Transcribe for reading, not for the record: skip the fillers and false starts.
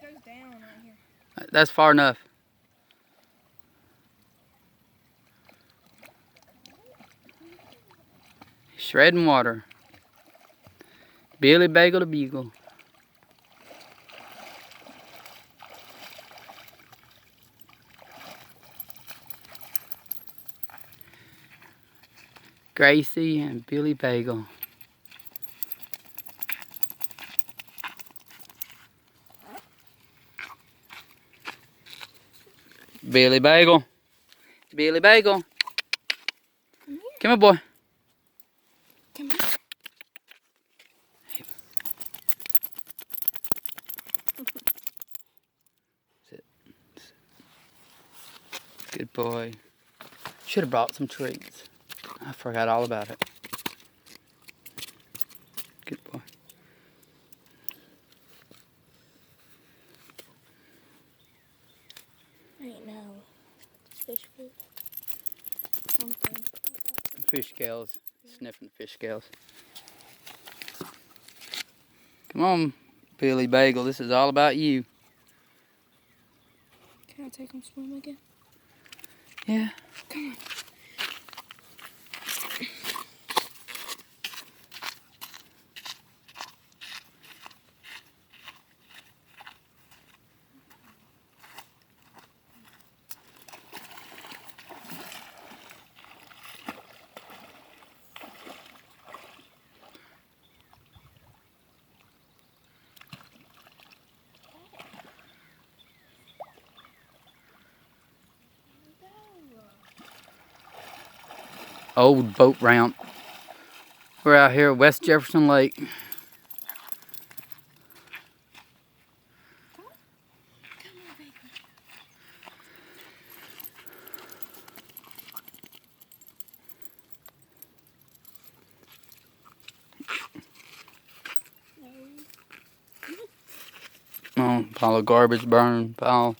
goes down right here. That's far enough. Shredding water. Billy Bagel the Beagle. Gracie and Billy Bagel. Billy Bagel. Billy Bagel. Come here, boy. Come here. Sit. Good boy. Should have brought some treats. I forgot all about it. Good boy. Ain't no fish food. Something. Fish scales. Sniffing the fish scales. Come on, Billy Bagel. This is all about you. Can I take him swim again? Yeah. Come on. Old boat ramp. We're out here at West Jefferson Lake. Oh, pile of garbage burn, pile.